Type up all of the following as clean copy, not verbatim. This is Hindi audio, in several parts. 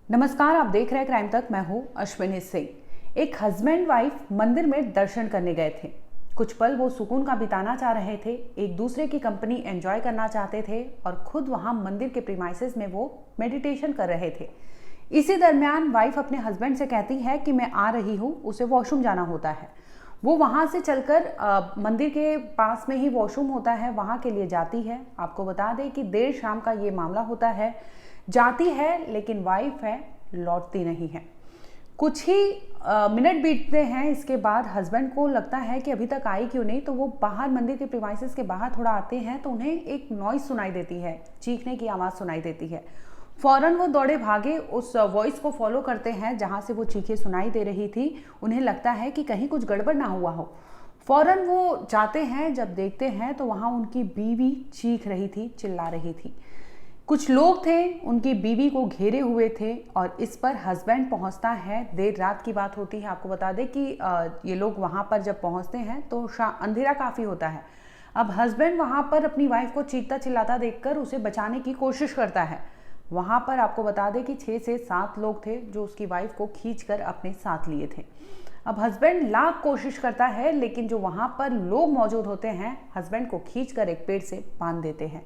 नमस्कार, आप देख रहे हैं क्राइम तक। मैं हूं अश्विनी सिंह। एक हस्बैंड वाइफ मंदिर में दर्शन करने गए थे। कुछ पल वो सुकून का बिताना चाह रहे थे, एक दूसरे की कंपनी एंजॉय करना चाहते थे और खुद वहां मंदिर के प्रीमाइसेस में वो मेडिटेशन कर रहे थे। इसी दरमियान वाइफ अपने हस्बैंड से कहती है कि मैं आ रही हूँ, उसे वॉशरूम जाना होता है। वो वहां से चलकर मंदिर के पास में ही वॉशरूम होता है, वहां के लिए जाती है। आपको बता दें कि देर शाम का ये मामला होता है। जाती है लेकिन वाइफ है, लौटती नहीं है। कुछ ही मिनट बीतते हैं। इसके बाद हस्बैंड को लगता है कि अभी तक आई क्यों नहीं, तो वो बाहर मंदिर के प्रीमाइसेस के बाहर थोड़ा आते हैं तो उन्हें एक नॉइज सुनाई देती है, चीखने की आवाज़ सुनाई देती है। फौरन वो दौड़े भागे उस वॉइस को फॉलो करते हैं जहाँ से वो चीखें सुनाई दे रही थी। उन्हें लगता है कि कहीं कुछ गड़बड़ ना हुआ हो। फौरन वो जाते हैं, जब देखते हैं तो वहाँ उनकी बीवी चीख रही थी, चिल्ला रही थी। कुछ लोग थे उनकी बीवी को घेरे हुए थे और इस पर हस्बैंड पहुंचता है। देर रात की बात होती है। आपको बता दें कि ये लोग वहां पर जब पहुंचते हैं तो अंधेरा काफ़ी होता है। अब हस्बैंड वहां पर अपनी वाइफ को चीखता चिल्लाता देखकर उसे बचाने की कोशिश करता है। वहां पर आपको बता दें कि 6 से 7 लोग थे जो उसकी वाइफ को खींचकर अपने साथ लिए थे। अब हस्बैंड लाख कोशिश करता है लेकिन जो वहां पर लोग मौजूद होते हैं हस्बैंड को खींचकर एक पेड़ से बांध देते हैं।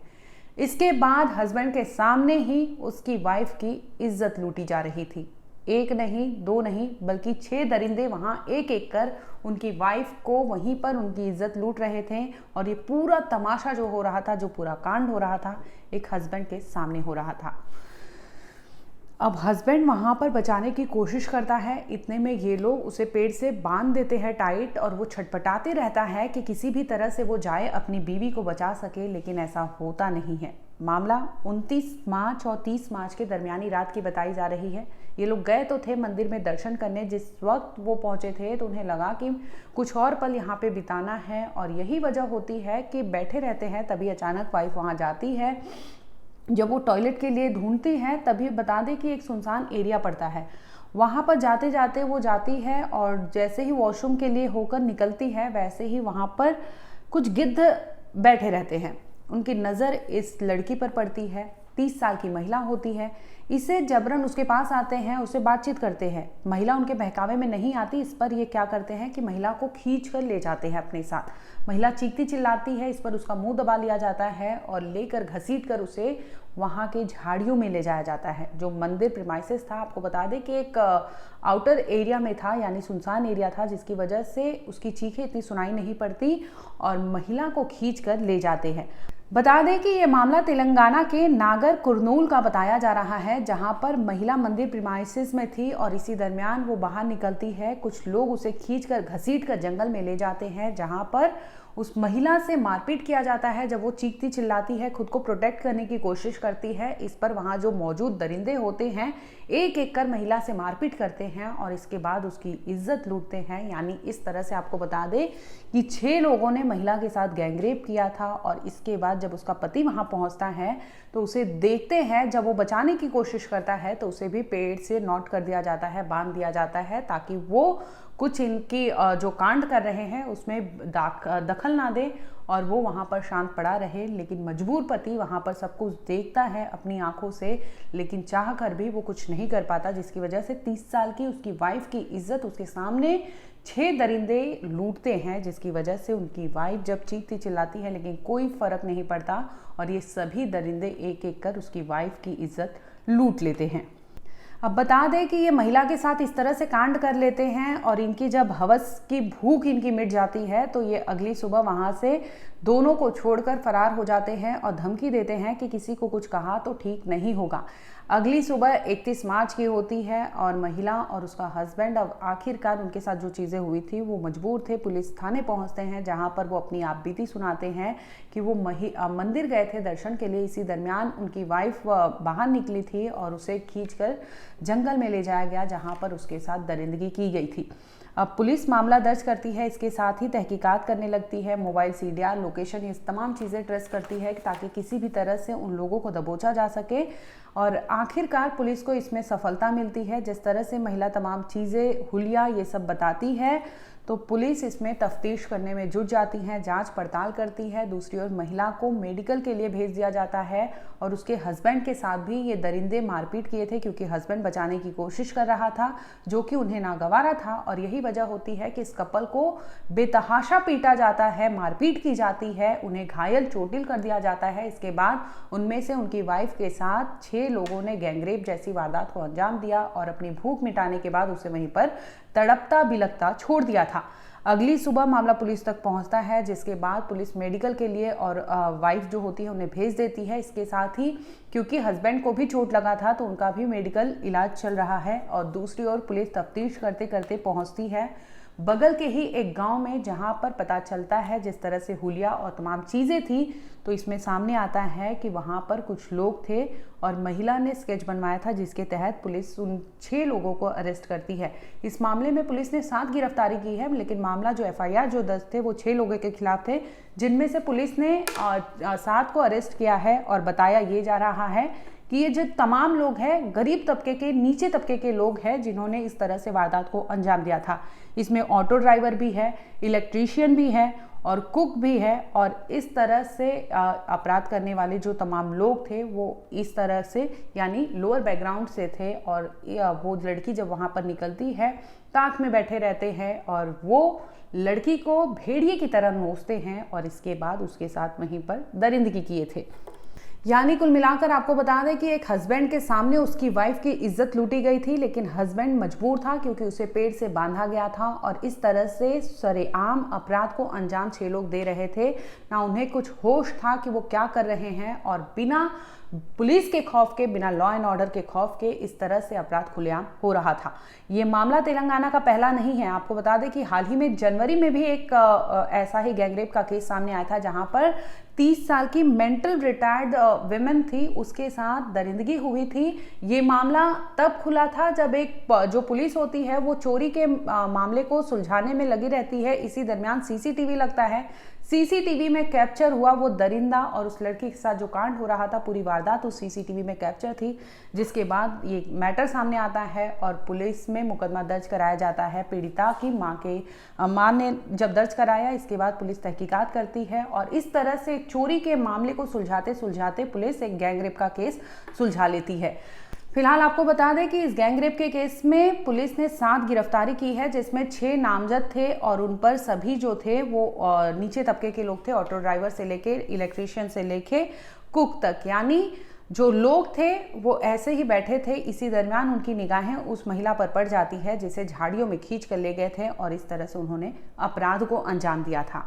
इसके बाद हस्बैंड के सामने ही उसकी वाइफ की इज्जत लूटी जा रही थी। एक नहीं, दो नहीं, बल्कि 6 दरिंदे वहां एक एक कर उनकी वाइफ को वहीं पर उनकी इज्जत लूट रहे थे। और ये पूरा तमाशा जो हो रहा था, जो पूरा कांड हो रहा था, एक हस्बैंड के सामने हो रहा था। अब हस्बैंड वहां पर बचाने की कोशिश करता है, इतने में ये लोग उसे पेड़ से बांध देते हैं टाइट और वो छटपटाते रहता है कि किसी भी तरह से वो जाए, अपनी बीवी को बचा सके, लेकिन ऐसा होता नहीं है। मामला 29 मार्च और 30 मार्च के दरमियानी रात की बताई जा रही है। ये लोग गए तो थे मंदिर में दर्शन करने। जिस वक्त वो पहुंचे थे तो उन्हें लगा कि कुछ और पल यहाँ पे बिताना है और यही वजह होती है कि बैठे रहते हैं। तभी अचानक वाइफ वहाँ जाती है। जब वो टॉयलेट के लिए ढूंढती हैं तभी बता दें कि एक सुनसान एरिया पड़ता है। वहाँ पर जाते जाते वो जाती है और जैसे ही वॉशरूम के लिए होकर निकलती है वैसे ही वहाँ पर कुछ गिद्ध बैठे रहते हैं। उनकी नज़र इस लड़की पर पड़ती है। 30 साल की महिला होती है। इसे जबरन उसके पास आते हैं, उससे बातचीत करते हैं। महिला उनके बहकावे में नहीं आती। इस पर ये क्या करते हैं कि महिला को खींच कर ले जाते हैं अपने साथ। महिला चीखती चिल्लाती है। इस पर उसका मुंह दबा लिया जाता है और लेकर घसीट कर उसे वहाँ के झाड़ियों में ले जाया जाता है। जो मंदिर प्रीमाइसेस था, आपको बता दें कि एक आउटर एरिया में था, यानी सुनसान एरिया था, जिसकी वजह से उसकी चीखें इतनी सुनाई नहीं पड़ती और महिला को खींच कर ले जाते हैं। बता दें कि ये मामला तेलंगाना के नागर कुरनूल का बताया जा रहा है, जहां पर महिला मंदिर प्रीमाइसेस में थी और इसी दरमियान वो बाहर निकलती है। कुछ लोग उसे खींचकर घसीटकर जंगल में ले जाते हैं, जहां पर उस महिला से मारपीट किया जाता है। जब वो चीखती चिल्लाती है, खुद को प्रोटेक्ट करने की कोशिश करती है, इस पर वहाँ जो मौजूद दरिंदे होते हैं एक एक कर महिला से मारपीट करते हैं और इसके बाद उसकी इज्जत लूटते हैं। यानी इस तरह से आपको बता दें कि 6 लोगों ने महिला के साथ गैंगरेप किया था और इसके बाद जब उसका पति वहाँ पहुँचता है तो उसे देखते हैं। जब वो बचाने की कोशिश करता है तो उसे भी पेड़ से नॉट कर दिया जाता है, बांध दिया जाता है, ताकि वो कुछ इनकी जो कांड कर रहे हैं उसमें दखल ना दे और वो वहाँ पर शांत पड़ा रहे। लेकिन मजबूर पति वहाँ पर सब कुछ देखता है अपनी आंखों से, लेकिन चाह कर भी वो कुछ नहीं कर पाता, जिसकी वजह से 30 साल की उसकी वाइफ की इज्जत उसके सामने 6 दरिंदे लूटते हैं, जिसकी वजह से उनकी वाइफ जब चीखती चिल्लाती है लेकिन कोई फर्क नहीं पड़ता और ये सभी दरिंदे एक एक कर उसकी वाइफ की इज्जत लूट लेते हैं। अब बता दें कि ये महिला के साथ इस तरह से कांड कर लेते हैं और इनकी जब हवस की भूख इनकी मिट जाती है तो ये अगली सुबह वहाँ से दोनों को छोड़कर फरार हो जाते हैं और धमकी देते हैं कि किसी को कुछ कहा तो ठीक नहीं होगा। अगली सुबह 31 मार्च की होती है और महिला और उसका हस्बैंड, अब आखिरकार उनके साथ जो चीज़ें हुई थी वो मजबूर थे, पुलिस थाने पहुंचते हैं, जहां पर वो अपनी आपबीती सुनाते हैं कि वो मंदिर गए थे दर्शन के लिए। इसी दरमियान उनकी वाइफ बाहर निकली थी और उसे खींचकर जंगल में ले जाया गया, जहां पर उसके साथ दरिंदगी की गई थी। अब पुलिस मामला दर्ज करती है, इसके साथ ही तहकीकात करने लगती है। मोबाइल सीडीआर, लोकेशन, ये तमाम चीज़ें ट्रेस करती है ताकि किसी भी तरह से उन लोगों को दबोचा जा सके और आखिरकार पुलिस को इसमें सफलता मिलती है। जिस तरह से महिला तमाम चीज़ें, हुलिया, ये सब बताती है तो पुलिस इसमें तफ्तीश करने में जुट जाती है, जांच पड़ताल करती है। दूसरी ओर महिला को मेडिकल के लिए भेज दिया जाता है और उसके हस्बैंड के साथ भी ये दरिंदे मारपीट किए थे, क्योंकि हस्बैंड बचाने की कोशिश कर रहा था, जो कि उन्हें नागवारा था। और यही वजह होती है कि इस कपल को बेतहाशा पीटा जाता है, मारपीट की जाती है, उन्हें घायल चोटिल कर दिया जाता है। इसके बाद उनमें से उनकी वाइफ के साथ 6 लोगों ने गैंगरेप जैसी वारदात को अंजाम दिया और अपनी भूख मिटाने के बाद उसे वहीं पर तड़पता बिलखता छोड़ दिया था। अगली सुबह मामला पुलिस तक पहुंचता है, जिसके बाद पुलिस मेडिकल के लिए और वाइफ जो होती है उन्हें भेज देती है। इसके साथ ही क्योंकि हस्बैंड को भी चोट लगा था तो उनका भी मेडिकल इलाज चल रहा है। और दूसरी ओर पुलिस तफ्तीश करते करते पहुंचती है बगल के ही एक गांव में, जहां पर पता चलता है जिस तरह से हुलिया और तमाम चीज़ें थी, तो इसमें सामने आता है कि वहां पर कुछ लोग थे और महिला ने स्केच बनवाया था, जिसके तहत पुलिस उन 6 लोगों को अरेस्ट करती है। इस मामले में पुलिस ने 7 गिरफ्तारी की है, लेकिन मामला जो FIR जो दर्ज थे वो 6 लोगों के खिलाफ थे, जिनमें से पुलिस ने 7 को अरेस्ट किया है। और बताया ये जा रहा है कि ये जो तमाम लोग हैं गरीब तबके के, नीचे तबके के लोग हैं, जिन्होंने इस तरह से वारदात को अंजाम दिया था। इसमें ऑटो ड्राइवर भी है, इलेक्ट्रीशियन भी है और कुक भी है। और इस तरह से अपराध करने वाले जो तमाम लोग थे वो इस तरह से यानी लोअर बैकग्राउंड से थे। और वो लड़की जब वहाँ पर निकलती है ताक में बैठे रहते हैं और वो लड़की को भेड़िए की तरह नोचते हैं और इसके बाद उसके साथ वहीं पर दरिंदगी किए थे। यानी कुल मिलाकर आपको बता दें कि एक हस्बैंड के सामने उसकी वाइफ की इज्जत लूटी गई थी, लेकिन हस्बैंड मजबूर था क्योंकि उसे पेट से बांधा गया था। और इस तरह से सरेआम अपराध को अंजाम 6 लोग दे रहे थे। ना उन्हें कुछ होश था कि वो क्या कर रहे हैं, और बिना पुलिस के खौफ के, बिना लॉ एंड ऑर्डर के खौफ के इस तरह से अपराध खुलेआम हो रहा था। ये मामला तेलंगाना का पहला नहीं है। आपको बता दें कि हाल ही में जनवरी में भी एक ऐसा ही गैंगरेप का केस सामने आया था, जहां पर 30 साल की मेंटल रिटायर्ड विमेन थी, उसके साथ दरिंदगी हुई थी। ये मामला तब खुला था जब एक जो पुलिस होती है वो चोरी के मामले को सुलझाने में लगी रहती है। इसी दरमियान CCTV लगता है, CCTV में कैप्चर हुआ वो दरिंदा और उस लड़की के साथ जो कांड हो रहा था, पूरी वारदात उस CCTV में कैप्चर थी। जिसके बाद ये मैटर सामने आता है और पुलिस में मुकदमा दर्ज कराया जाता है। पीड़िता की माँ ने जब दर्ज कराया, इसके बाद पुलिस तहकीकात करती है और इस तरह से चोरी के मामले को सुलझाते सुलझाते पुलिस एक गैंगरेप का केस सुलझा लेती है। फिलहाल आपको बता दें कि इस गैंगरेप के केस में पुलिस ने 7 गिरफ्तारी की है, जिसमें 6 नामजद थे और उन पर सभी जो थे वो नीचे तबके के लोग थे, ऑटो ड्राइवर से लेके इलेक्ट्रीशियन से लेके कुक तक। यानी जो लोग थे वो ऐसे ही बैठे थे। इसी दरमियान उनकी निगाहें उस महिला पर पड़ जाती है जिसे झाड़ियों में खींच कर ले गए थे और इस तरह से उन्होंने अपराध को अंजाम दिया था।